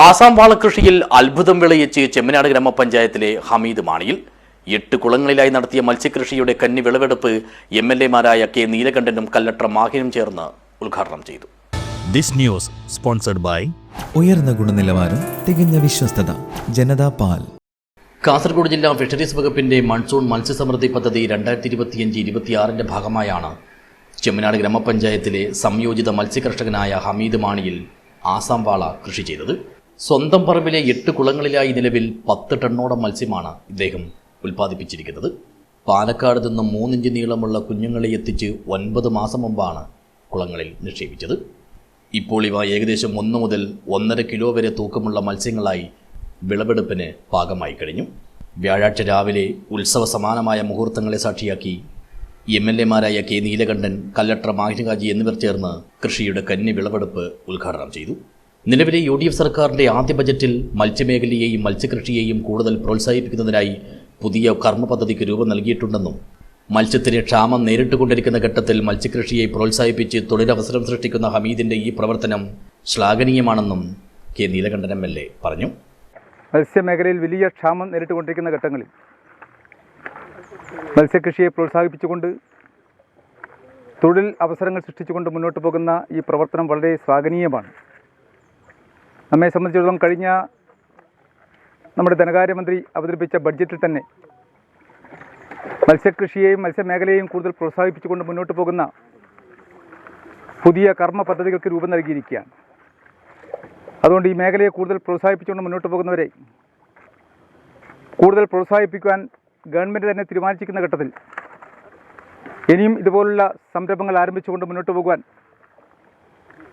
ആസാം വാളകൃഷിയിൽ അത്ഭുതം വിളയിച്ച് ചെമ്മനാട് ഗ്രാമപഞ്ചായത്തിലെ ഹമീദ് മാണിയിൽ 8 കുളങ്ങളിലായി നടത്തിയ മത്സ്യകൃഷിയുടെ കന്നി വിളവെടുപ്പ് എംഎൽഎമാരായ കെ നീലകണ്ഠനും കല്ലട്ര മാഹിനും ചേർന്ന് ഉദ്ഘാടനം ചെയ്തു. ദിസ് ന്യൂസ് സ്പോൺസർഡ് ബൈ ഉയർന്ന ഗുണനിലവാരം, തികഞ്ഞ വിശ്വസ്തത, ജനതാ പാൽ. കാസർഗോഡ് ജില്ലാ ഫിഷറീസ് വകുപ്പിന്റെ മൺസൂൺ മത്സ്യസമൃദ്ധി പദ്ധതി 2025-26 ഭാഗമായാണ് ചെമ്മനാട് ഗ്രാമപഞ്ചായത്തിലെ സംയോജിത മത്സ്യകർഷകനായ ഹമീദ് മാണിയിൽ ആസാം വാള കൃഷി ചെയ്തത്. സ്വന്തം പറമ്പിലെ 8 കുളങ്ങളിലായി നിലവിൽ 10 ടണ്ണോളം മത്സ്യമാണ് ഇദ്ദേഹം ഉൽപ്പാദിപ്പിച്ചിരിക്കുന്നത്. പാലക്കാട് നിന്നും 3 ഇഞ്ച് നീളമുള്ള കുഞ്ഞുങ്ങളെ എത്തിച്ച് 9 മാസം മുമ്പാണ് കുളങ്ങളിൽ നിക്ഷേപിച്ചത്. ഇപ്പോൾ ഇവ ഏകദേശം 1 മുതൽ 1.5 കിലോ വരെ തൂക്കമുള്ള മത്സ്യങ്ങളായി വിളവെടുപ്പിന് പാകമായി കഴിഞ്ഞു. വ്യാഴാഴ്ച രാവിലെ ഉത്സവ സമാനമായ മുഹൂർത്തങ്ങളെ സാക്ഷിയാക്കി എംഎൽഎമാരായ കെ നീലകണ്ഠൻ, കല്ലട്ര മാഹിൻകാജി എന്നിവർ ചേർന്ന് കൃഷിയുടെ കന്നി വിളവെടുപ്പ് ഉദ്ഘാടനം ചെയ്തു. നിലവിലെ UDF സർക്കാരിന്റെ ആദ്യ ബജറ്റിൽ മത്സ്യമേഖലയെയും മത്സ്യകൃഷിയെയും കൂടുതൽ പ്രോത്സാഹിപ്പിക്കുന്നതിനായി പുതിയ കർമ്മ പദ്ധതിക്ക് രൂപം നൽകിയിട്ടുണ്ടെന്നും മത്സ്യത്തിന് ക്ഷാമം നേരിട്ടുകൊണ്ടിരിക്കുന്ന ഘട്ടത്തിൽ മത്സ്യകൃഷിയെ പ്രോത്സാഹിപ്പിച്ച് തൊഴിലവസരം സൃഷ്ടിക്കുന്ന ഹമീദിന്റെ ഈ പ്രവർത്തനം ശ്ലാഘനീയമാണെന്നും കെ നീലകണ്ഠൻ MLA പറഞ്ഞു. മത്സ്യമേഖലയിൽ വലിയ ക്ഷാമം നേരിട്ടുകൊണ്ടിരിക്കുന്ന ഘട്ടങ്ങളിൽ മത്സ്യകൃഷിയെ പ്രോത്സാഹിപ്പിച്ചുകൊണ്ട് തൊഴിൽ അവസരങ്ങൾ സൃഷ്ടിച്ചുകൊണ്ട് മുന്നോട്ട് പോകുന്ന ഈ പ്രവർത്തനം വളരെ ശ്ലാഘനീയമാണ്. നമ്മെ സംബന്ധിച്ചിടത്തോളം കഴിഞ്ഞ നമ്മുടെ ധനകാര്യമന്ത്രി അവതരിപ്പിച്ച ബഡ്ജറ്റിൽ തന്നെ മത്സ്യകൃഷിയെയും മത്സ്യമേഖലയെയും കൂടുതൽ പ്രോത്സാഹിപ്പിച്ചുകൊണ്ട് മുന്നോട്ട് പോകുന്ന പുതിയ കർമ്മ പദ്ധതികൾക്ക് രൂപം നൽകിയിരിക്കുകയാണ്. അതുകൊണ്ട് ഈ മേഖലയെ കൂടുതൽ പ്രോത്സാഹിപ്പിച്ചുകൊണ്ട് മുന്നോട്ട് പോകുന്നവരെ കൂടുതൽ പ്രോത്സാഹിപ്പിക്കുവാൻ ഗവൺമെൻറ് തന്നെ തീരുമാനിച്ചിരിക്കുന്ന ഘട്ടത്തിൽ ഇനിയും ഇതുപോലുള്ള സംരംഭങ്ങൾ ആരംഭിച്ചുകൊണ്ട് മുന്നോട്ട് പോകുവാൻ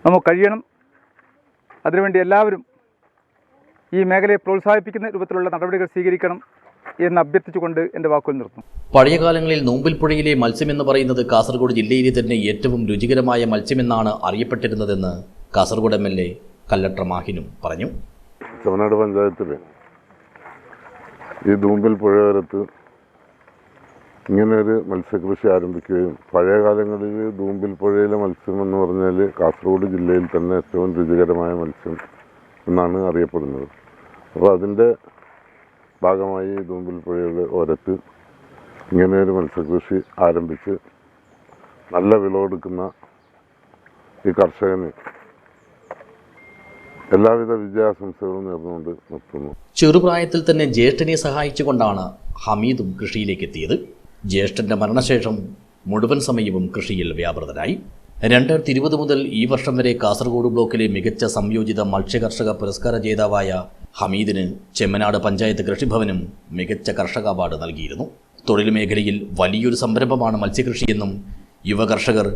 നമുക്ക് കഴിയണം. അതിനുവേണ്ടി എല്ലാവരും ഈ മേഖലയെ പ്രോത്സാഹിപ്പിക്കുന്ന രൂപത്തിലുള്ള നടപടികൾ സ്വീകരിക്കണം എന്ന് അഭ്യർത്ഥിച്ചുകൊണ്ട് എൻ്റെ വാക്കുകൾ നിർത്തുന്നു. പഴയ കാലങ്ങളിൽ നൂമ്പിൽപ്പുഴയിലെ മത്സ്യമെന്ന് പറയുന്നത് കാസർഗോഡ് ജില്ലയിലെ തന്നെ ഏറ്റവും രുചികരമായ മത്സ്യമെന്നാണ് അറിയപ്പെട്ടിരുന്നതെന്ന് കാസർഗോഡ് MLA കല്ലട്ര മാഹിനും പറഞ്ഞു. ചെമ്മനാട് പഞ്ചായത്തിൽ ഈ നൂമ്പിൽ പുഴയോരത്ത് ഇങ്ങനെയൊരു മത്സ്യകൃഷി ആരംഭിക്കുകയും പഴയ കാലങ്ങളിൽ നൂമ്പിൽ പുഴയിലെ മത്സ്യം എന്ന് പറഞ്ഞാൽ കാസർഗോഡ് ജില്ലയിൽ തന്നെ ഏറ്റവും രുചികരമായ മത്സ്യം എന്നാണ് അറിയപ്പെടുന്നത്. അപ്പോൾ അതിൻ്റെ ഭാഗമായി നൂമ്പിൽ പുഴയുടെ ഓരത്ത് ഇങ്ങനെയൊരു മത്സ്യകൃഷി ആരംഭിച്ച് നല്ല വിളവെടുക്കുന്ന ഈ കർഷകന് എല്ലാവിധ വിജയാശംസകളും നേർന്നുകൊണ്ട് നിർത്തുന്നു. ചെറുപ്രായത്തിൽ തന്നെ ജ്യേഷ്ഠനെ സഹായിച്ചുകൊണ്ടാണ് ഹമീദും കൃഷിയിലേക്ക് എത്തിയത്. ജ്യേഷ്ഠന്റെ മരണശേഷം മുഴുവൻ സമയവും കൃഷിയിൽ വ്യാപൃതനായി. 2020 മുതൽ ഈ വർഷം വരെ കാസർഗോഡ് ബ്ലോക്കിലെ മികച്ച സംയോജിത മത്സ്യകർഷക പുരസ്കാര ജേതാവായ ഹമീദിന് ചെമ്മനാട് പഞ്ചായത്ത് കൃഷിഭവനും മികച്ച കർഷക അവാർഡ് നൽകിയിരുന്നു. തൊഴിൽ മേഖലയിൽ വലിയൊരു സംരംഭമാണ് മത്സ്യകൃഷിയെന്നും യുവ കർഷകർ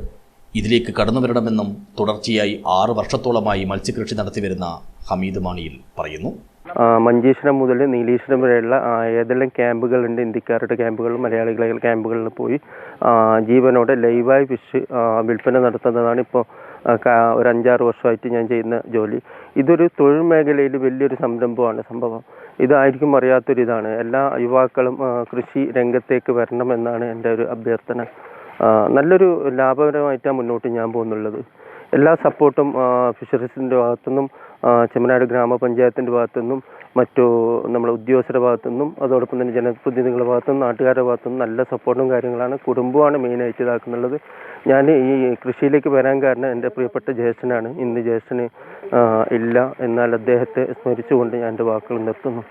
ഇതിലേക്ക് കടന്നുവരണമെന്നും തുടർച്ചയായി 6 വർഷത്തോളമായി മത്സ്യകൃഷി നടത്തിവരുന്ന ഹമീദ് മാണിയിൽ പറയുന്നു. മഞ്ചേശ്വരം മുതൽ നീലേശ്വരം വരെയുള്ള ഏതെല്ലാം ക്യാമ്പുകളുണ്ട്, ഇന്ത്യക്കാരുടെ ക്യാമ്പുകളിലും മലയാളികളുടെ ക്യാമ്പുകളിൽ പോയി ജീവനോടെ ലൈവായി ഫിഷ് വിൽപ്പന നടത്തുന്നതാണ് ഇപ്പോൾ ഒരു 5-6 വർഷമായിട്ട് ഞാൻ ചെയ്യുന്ന ജോലി. ഇതൊരു തൊഴിൽ മേഖലയിൽ വലിയൊരു സംഭവം. ഇതായിരിക്കും അറിയാത്തൊരിതാണ്. എല്ലാ യുവാക്കളും കൃഷി രംഗത്തേക്ക് വരണമെന്നാണ് എൻ്റെ ഒരു അഭ്യർത്ഥന. നല്ലൊരു ലാഭകരമായിട്ടാണ് മുന്നോട്ട് ഞാൻ പോകുന്നുള്ളത്. എല്ലാ സപ്പോർട്ടും ഫിഷറീസിൻ്റെ ഭാഗത്തുനിന്നും ചെമ്മനാട് ഗ്രാമപഞ്ചായത്തിൻ്റെ ഭാഗത്തുനിന്നും മറ്റു നമ്മുടെ ഉദ്യോഗസ്ഥരുടെ ഭാഗത്തുനിന്നും അതോടൊപ്പം തന്നെ ജനപ്രതിനിധികളുടെ ഭാഗത്തുനിന്നും നാട്ടുകാരുടെ ഭാഗത്തുനിന്നും നല്ല സപ്പോർട്ടും കാര്യങ്ങളാണ്. കുടുംബമാണ് മെയിനായിട്ട് ഇതാക്കുന്നുള്ളത്. ഞാൻ ഈ കൃഷിയിലേക്ക് വരാൻ കാരണം എൻ്റെ പ്രിയപ്പെട്ട ജ്യേഷ്ഠനാണ്. ഇന്ന് ജ്യേഷ്ഠന് ഇല്ല, എന്നാൽ അദ്ദേഹത്തെ സ്മരിച്ചുകൊണ്ട് ഞാൻ എൻ്റെ വാക്കുകൾ നിർത്തുന്നു.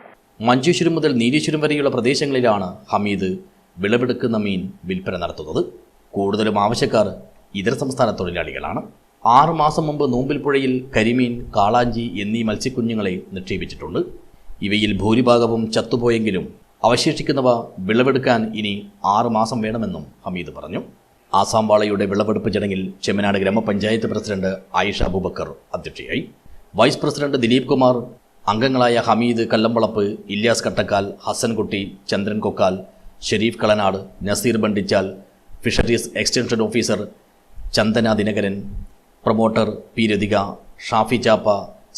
മഞ്ചേശ്വരം മുതൽ നീലേശ്വരം വരെയുള്ള പ്രദേശങ്ങളിലാണ് ഹമീദ് വിളവെടുക്കുന്ന മീൻ വിൽപ്പന നടത്തുന്നത്. കൂടുതലും ആവശ്യക്കാർ ഇതര സംസ്ഥാന തൊഴിലാളികളാണ്. 6 മാസം മുമ്പ് നൂമ്പിൽപ്പുഴയിൽ കരിമീൻ, കാളാഞ്ചി എന്നീ മത്സ്യക്കുഞ്ഞുങ്ങളെ നിക്ഷേപിച്ചിട്ടുണ്ട്. ഇവയിൽ ഭൂരിഭാഗവും ചത്തുപോയെങ്കിലും അവശേഷിക്കുന്നവ വിളവെടുക്കാൻ ഇനി 6 മാസം വേണമെന്നും ഹമീദ് പറഞ്ഞു. ആസാം വാളയുടെ വിളവെടുപ്പ് ചടങ്ങിൽ ചെമ്മനാട് ഗ്രാമപഞ്ചായത്ത് പ്രസിഡന്റ് ആയിഷ അബൂബക്കർ അധ്യക്ഷയായി. വൈസ് പ്രസിഡന്റ് ദിലീപ് കുമാർ, അംഗങ്ങളായ Hameed Kallambalapp, Ilyas Kattakkal, Hasankutty, Chandran Kokkal, Sharif Kalanad, Naseer Bandichal, fisheries extension officer Chandana Dinakaran, promoter P Rathika, Shafi Chappa,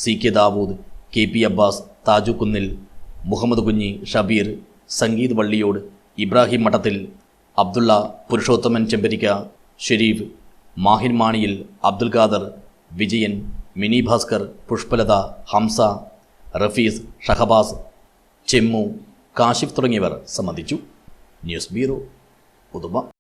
CK Dawood, KP Abbas, Thaju Kunnil, Muhammad Kunhi, Shabeer, Sangeeth Valliyode, Ibrahim Madathil, Abdulla, Purushothaman Chembarika, Sharif, Mahin Maniyil, Abdul Khader, Vijayan, Mini Bhaskar, Pushpalatha, Hamsa, Rafees, Shahbas, Chemmu, Kashif തുടങ്ങിയവർ സംബന്ധിച്ചു. News bureau, Uduma.